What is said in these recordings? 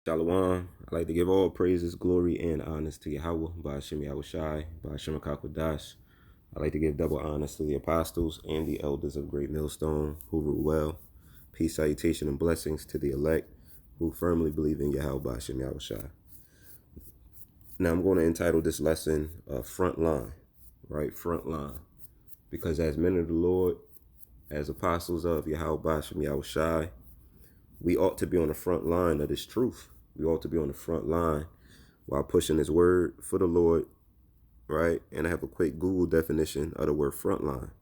Shalom. I like to give all praises, glory, and honors to Yahweh, Ba'ashem Yahushai, Ba'ashem Akakwadash. I like to give double honors to the apostles and the elders of Great Millstone who rule well. Peace, salutation, and blessings to the elect who firmly believe in Yahweh, Ba'ashem Yahushai. Now I'm going to entitle this lesson Frontline, right? Frontline. Because as men of the Lord, as apostles of Yahweh, Ba'ashem Yahushai, we ought to be on the front line of this truth. We ought to be on the front line while pushing his word for the Lord, right? And I have a quick Google definition of the word front line.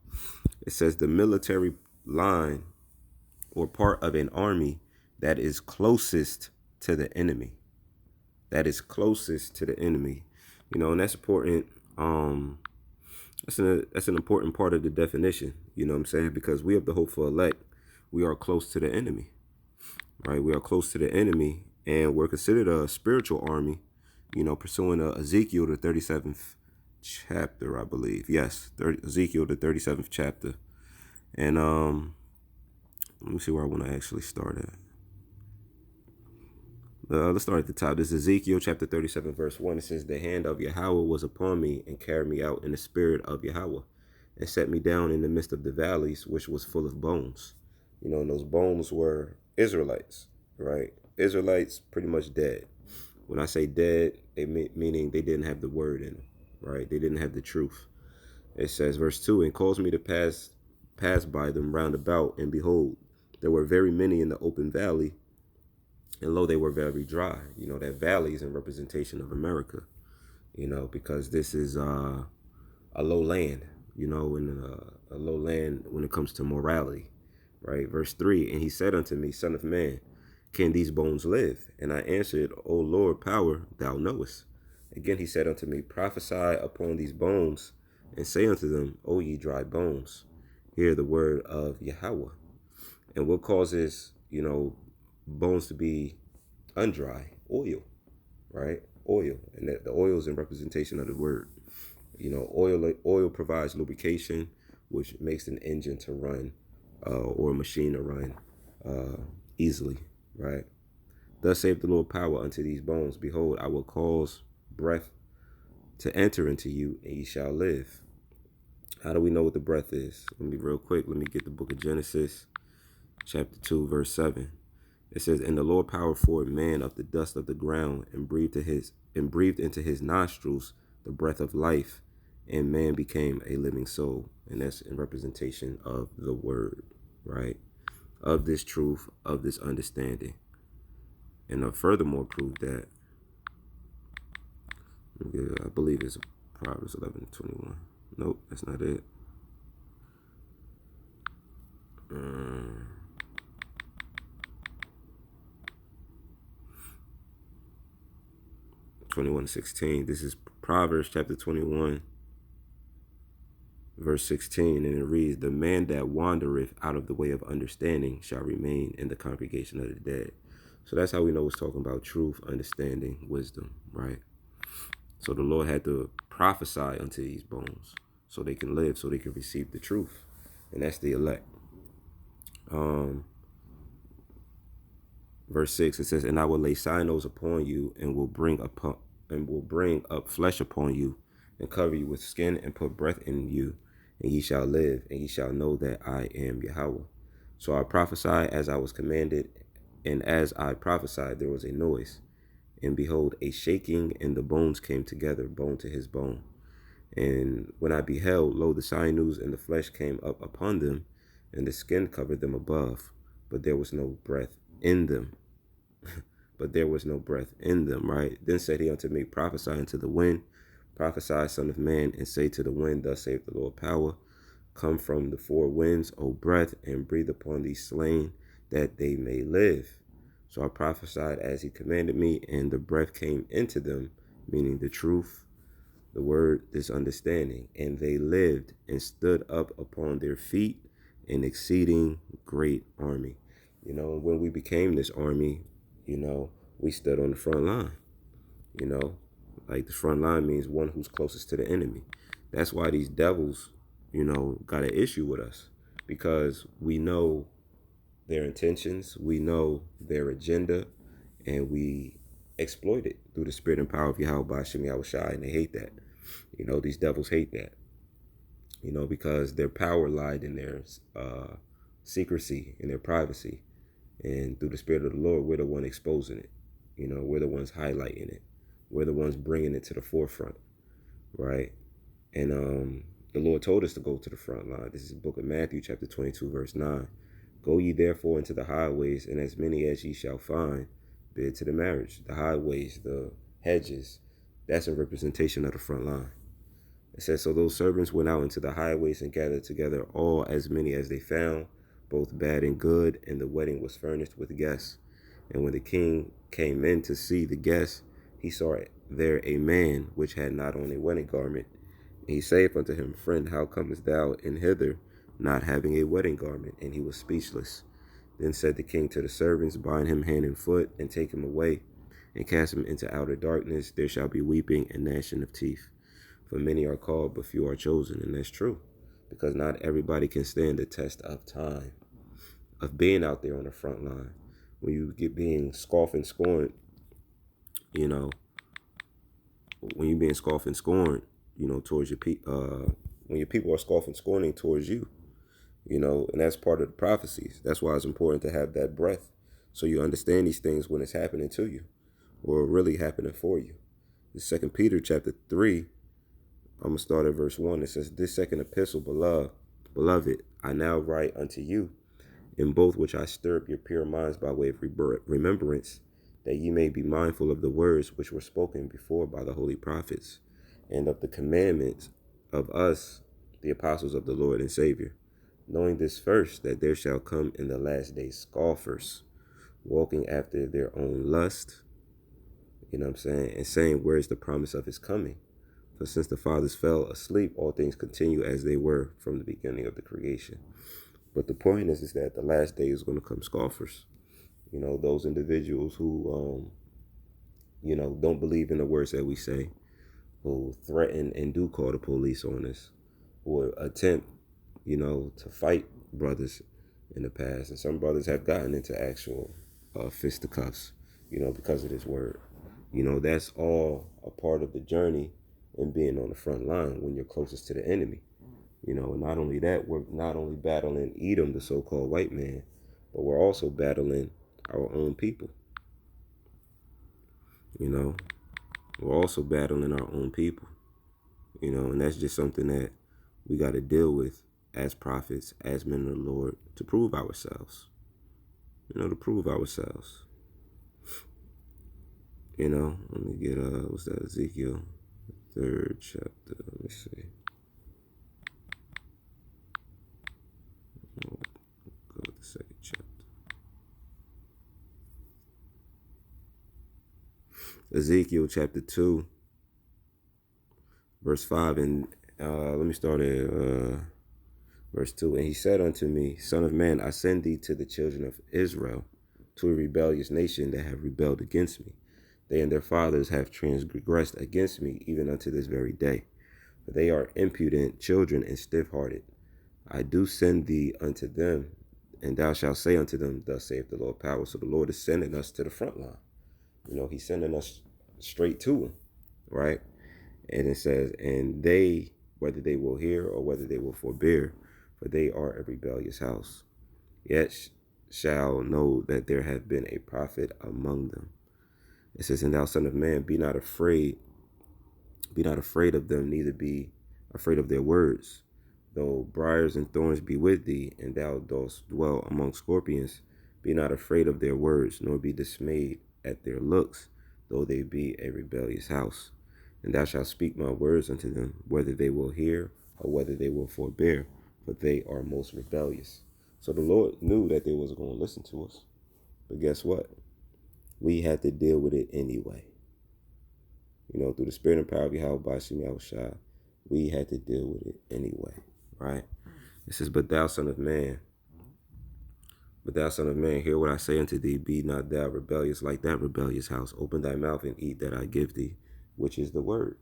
It says the military line or part of an army that is closest to the enemy. That is closest to the enemy. And that's important. That's an important part of the definition, you know what I'm saying? Because we have the hopeful elect. We are close to the enemy. Right, we are close to the enemy, and we're considered a spiritual army, pursuing Ezekiel, the 37th chapter, I believe. Yes, Ezekiel, the 37th chapter. And let me see where I want to actually start at. Let's start at the top. This is Ezekiel chapter 37, verse 1. It says, the hand of Yahweh was upon me and carried me out in the spirit of Yahweh and set me down in the midst of the valleys, which was full of bones. And those bones were Israelites, right? Israelites pretty much dead. When I say dead, meaning they didn't have the word in them, right? They didn't have the truth. It says, verse 2, and caused me to pass by them round about, and behold, there were very many in the open valley, and lo, they were very dry. That valley is in representation of America, because this is a low land, and a low land when it comes to morality. Right, verse 3, and he said unto me, Son of man, can these bones live? And I answered, O Lord, power, thou knowest. Again he said unto me, prophesy upon these bones, and say unto them, O ye dry bones, hear the word of Yahweh. And what causes, bones to be undry? Oil, right? Oil. And the oil is in representation of the word. Oil provides lubrication, which makes an engine to run, or a machine to run easily, right? Thus saith the Lord, power unto these bones. Behold, I will cause breath to enter into you, and ye shall live. How do we know what the breath is? Let me real quick. Let me get the book of Genesis, chapter 2, verse 7. It says, and the Lord power formed man of the dust of the ground, and breathed into his nostrils the breath of life, and man became a living soul. And that's in representation of the word, right? Of this truth, of this understanding. And furthermore prove that, I believe it's Proverbs 11:21. Nope, that's not it. 21:16. This is Proverbs chapter 21, verse 16, and it reads, the man that wandereth out of the way of understanding shall remain in the congregation of the dead. So that's how we know it's talking about truth, understanding, wisdom, right? So the Lord had to prophesy unto these bones so they can live, so they can receive the truth. And that's the elect. Verse 6, it says, and I will lay sinews upon you, and will bring up flesh upon you, and cover you with skin, and put breath in you, and ye shall live, and ye shall know that I am Yahweh. So I prophesied as I was commanded, and as I prophesied, there was a noise. And behold, a shaking, and the bones came together, bone to his bone. And when I beheld, lo, the sinews and the flesh came up upon them, and the skin covered them above, but there was no breath in them. Right? Then said he unto me, prophesy unto the wind, prophesy, son of man, and say to the wind, thus saith the Lord power, come from the four winds, O breath, and breathe upon these slain, that they may live. So I prophesied as he commanded me, and the breath came into them, meaning the truth, the word, this understanding, and they lived and stood up upon their feet, an exceeding great army. When we became this army, we stood on the front line. Like the front line means one who's closest to the enemy. That's why these devils, got an issue with us, because we know their intentions, we know their agenda, and we exploit it through the spirit and power of Yahweh Bashim Yahushai, and they hate that. These devils hate that. Because their power lied in their secrecy, in their privacy, and through the spirit of the Lord, we're the one exposing it. We're the ones highlighting it. We're the ones bringing it to the forefront, right? And the Lord told us to go to the front line. This is the book of Matthew, chapter 22, verse 9. Go ye therefore into the highways, and as many as ye shall find, bid to the marriage. The highways, the hedges, that's a representation of the front line. It says, so those servants went out into the highways and gathered together all as many as they found, both bad and good, and the wedding was furnished with guests. And when the king came in to see the guests, he saw there a man which had not on a wedding garment. And he saith unto him, Friend, how comest thou in hither, not having a wedding garment? And he was speechless. Then said the king to the servants, Bind him hand and foot, and take him away, and cast him into outer darkness. There shall be weeping and gnashing of teeth. For many are called, but few are chosen. And that's true, because not everybody can stand the test of time, of being out there on the front line. When you get being scoffed and scorned, when you're being scoffed and scorned, towards your people, when your people are scoffing and scorning towards you, and that's part of the prophecies. That's why it's important to have that breath, so you understand these things when it's happening to you, or really happening for you. The 2 Peter chapter 3, I'm going to start at verse 1. It says, This second epistle, beloved, I now write unto you, in both which I stir up your pure minds by way of remembrance, that ye may be mindful of the words which were spoken before by the holy prophets, and of the commandments of us, the apostles of the Lord and Savior, knowing this first, that there shall come in the last days scoffers, walking after their own lust, and saying, where is the promise of his coming? For since the fathers fell asleep, all things continue as they were from the beginning of the creation. But the point is that the last day is going to come scoffers. Those individuals who, don't believe in the words that we say, who threaten and do call the police on us, or attempt, to fight brothers in the past. And some brothers have gotten into actual fisticuffs, because of this word. That's all a part of the journey and being on the front line when you're closest to the enemy. And not only that, we're not only battling Edom, the so-called white man, but we're also battling our own people. We're also battling our own people. And that's just something that we got to deal with as prophets, as men of the Lord, to prove ourselves. To prove ourselves. Let me get, what's that, Ezekiel? 3rd chapter, let me see. Go with the 2nd chapter. Ezekiel chapter 2, verse 5, and let me start at verse 2. And he said unto me, Son of man, I send thee to the children of Israel, to a rebellious nation that have rebelled against me. They and their fathers have transgressed against me, even unto this very day. For they are impudent children and stiff-hearted. I do send thee unto them, and thou shalt say unto them, Thus saith the Lord power. So the Lord is sending us to the front line. He's sending us straight to him, right? And it says, and they, whether they will hear or whether they will forbear, for they are a rebellious house, yet shall know that there have been a prophet among them. It says, and thou son of man, be not afraid of them, neither be afraid of their words. Though briars and thorns be with thee, and thou dost dwell among scorpions, be not afraid of their words, nor be dismayed at their looks, though they be a rebellious house. And thou shalt speak my words unto them, whether they will hear or whether they will forbear, for they are most rebellious. So the Lord knew that they was going to listen to us. But guess what? We had to deal with it anyway. Through the spirit and power of Yahweh Bashim Yahushai, we had to deal with it anyway, right? It says, But thou son of man, hear what I say unto thee, be not thou rebellious like that rebellious house. Open thy mouth and eat that I give thee, which is the word.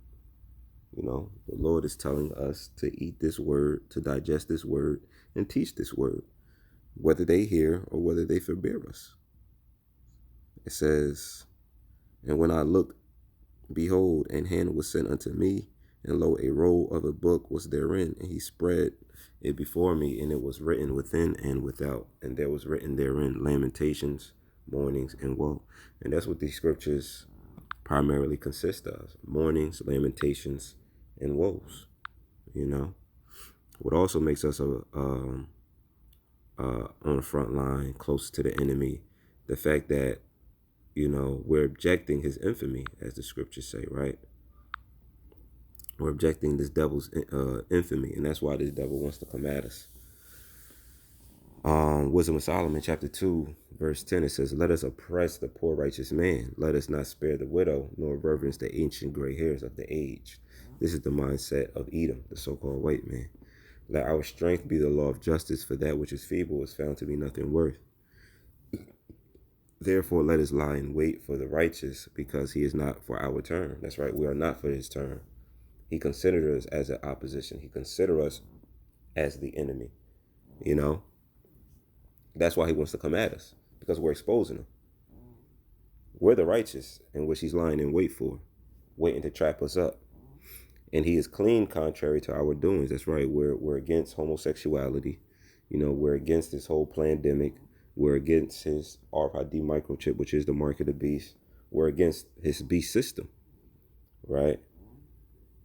The Lord is telling us to eat this word, to digest this word, and teach this word, whether they hear or whether they forbear us. It says, and when I looked, behold, an hand was sent unto me, and lo, a roll of a book was therein, and he spread it before me, and it was written within and without, and there was written therein lamentations, mournings, and woe. And that's what these scriptures primarily consist of: mournings, lamentations, and woes. You know, what also makes us on the front line, close to the enemy, the fact that, you know, we're objecting his infamy, as the scriptures say, right? We're objecting this devil's infamy, and that's why this devil wants to come at us. Wisdom of Solomon, chapter 2, verse 10, it says, let us oppress the poor righteous man. Let us not spare the widow, nor reverence the ancient gray hairs of the aged. This is the mindset of Edom, the so-called white man. Let our strength be the law of justice, for that which is feeble is found to be nothing worth. Therefore, let us lie in wait for the righteous, because he is not for our turn. That's right, we are not for his turn. He considered us as an opposition. He considered us as the enemy. You know, that's why he wants to come at us, because we're exposing him. We're the righteous, in which he's lying in wait for, waiting to trap us up. And he is clean contrary to our doings. That's right, we're against homosexuality. You know, we're against this whole pandemic. We're against his RFID microchip, which is the mark of the beast. We're against his beast system, right?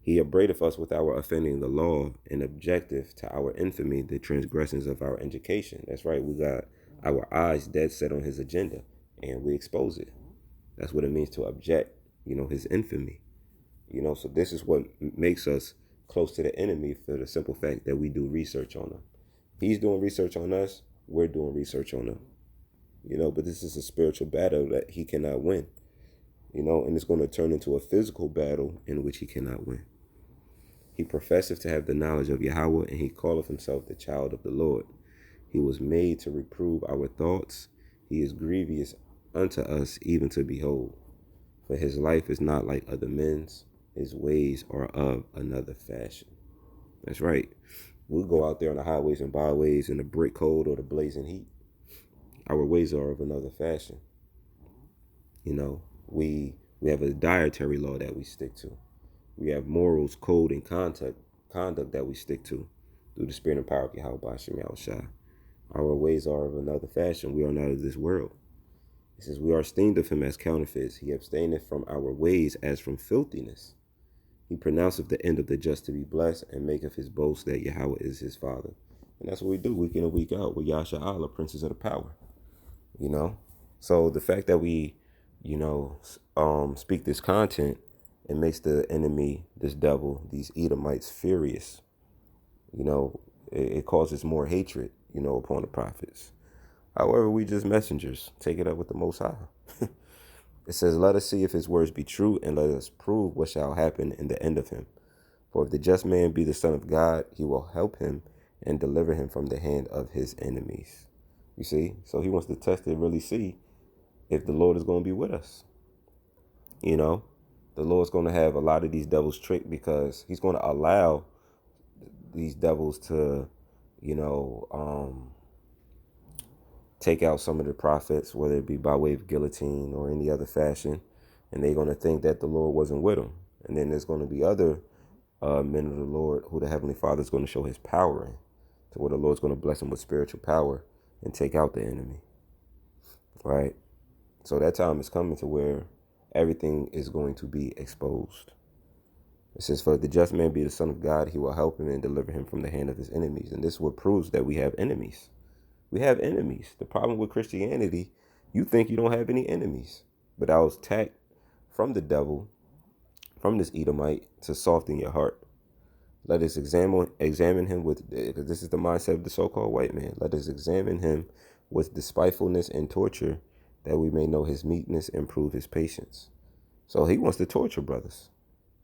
He upbraideth us with our offending the law, and objective to our infamy, the transgressions of our education. That's right, we got our eyes dead set on his agenda, and we expose it. That's what it means to object, you know, his infamy. You know, so this is what makes us close to the enemy, for the simple fact that we do research on him. He's doing research on us, we're doing research on him. You know, but this is a spiritual battle that he cannot win. You know, and it's going to turn into a physical battle in which he cannot win. He professeth to have the knowledge of Yahweh, and he calleth himself the child of the Lord. He was made to reprove our thoughts. He is grievous unto us, even to behold. For his life is not like other men's. His ways are of another fashion. That's right. We'll go out there on the highways and byways in the brick cold or the blazing heat. Our ways are of another fashion. You know, we have a dietary law that we stick to. We have morals, code, and conduct that we stick to through the spirit and power of Yahweh Bashim Yahushua. Our ways are of another fashion. We are not of this world. It says, we are esteemed of him as counterfeits. He abstaineth from our ways as from filthiness. He pronounceth the end of the just to be blessed, and maketh his boast that Yahweh is his father. And that's what we do week in and week out with Yasha Allah, princes of the power. You know? So the fact that we, you know, speak this content, it makes the enemy, this devil, these Edomites, furious. You know, it causes more hatred, you know, upon the prophets. However, we just messengers. Take it up with the Most High. It says, let us see if his words be true, and let us prove what shall happen in the end of him. For if the just man be the son of God, he will help him and deliver him from the hand of his enemies. You see? So he wants to test and really see if the Lord is going to be with us. You know? The Lord's going to have a lot of these devils tricked, because he's going to allow these devils to, you know, take out some of the prophets, whether it be by way of guillotine or any other fashion, and they're going to think that the Lord wasn't with them. And then there's going to be other men of the Lord who the Heavenly Father is going to show his power in, to where the Lord's going to bless them with spiritual power and take out the enemy. Right? So that time is coming to where everything is going to be exposed. It says, for if the just man be the son of God, he will help him and deliver him from the hand of his enemies. And this is what proves that we have enemies. We have enemies. The problem with Christianity, you think you don't have any enemies. But I was attacked from the devil, from this Edomite, to soften your heart. Let us examine him with, because this is the mindset of the so-called white man. Let us examine him with despitefulness and torture, that we may know his meekness and prove his patience. So he wants to torture brothers.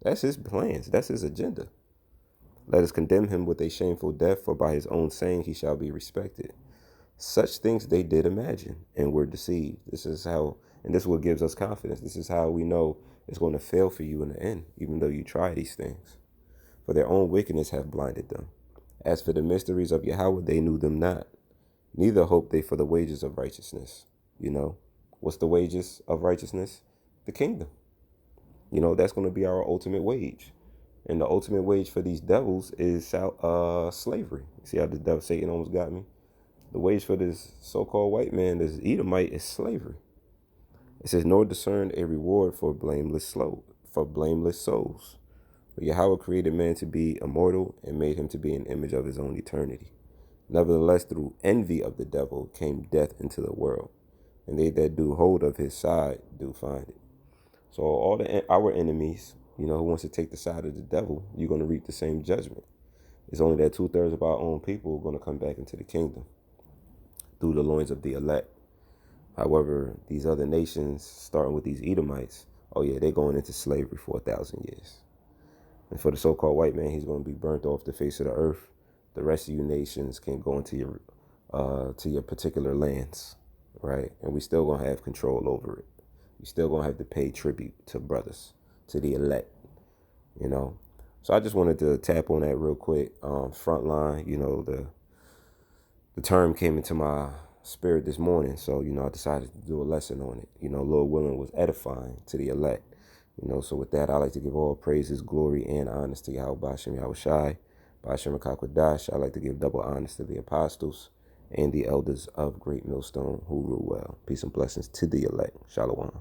That's his plans. That's his agenda. Let us condemn him with a shameful death, for by his own saying he shall be respected. Such things they did imagine and were deceived. This is how, and this is what gives us confidence. This is how we know it's going to fail for you in the end, even though you try these things. For their own wickedness hath blinded them. As for the mysteries of Yahweh, they knew them not. Neither hoped they for the wages of righteousness. You know, What's the wages of righteousness? The kingdom. That's going to be our ultimate wage. And the ultimate wage for these devils is slavery. See how the devil Satan almost got me? The wage for this so-called white man, this Edomite, is slavery. It says, nor discern a reward for blameless souls. But Yahweh created man to be immortal and made him to be an image of his own eternity. Nevertheless, through envy of the devil came death into the world, and they that do hold of his side do find it. So our enemies, who wants to take the side of the devil, you're going to reap the same judgment. It's only that 2/3 of our own people are going to come back into the kingdom through the loins of the elect. However, these other nations, starting with these Edomites, they're going into slavery for 1,000 years. And for the so-called white man, he's going to be burnt off the face of the earth. The rest of you nations can go into your particular lands, right? And we still going to have control over it. You still going to have to pay tribute to brothers, to the elect, So I just wanted to tap on that real quick. Frontline, the term came into my spirit this morning. So, I decided to do a lesson on it. Lord willing, was edifying to the elect. So with that, I like to give all praises, glory, and honors to Yahweh Bashem Yahweh Shai, Bashem Akakwadash. I like to give double honors to the apostles and the elders of Great Millstone who rule well. Peace and blessings to the elect. Shalom.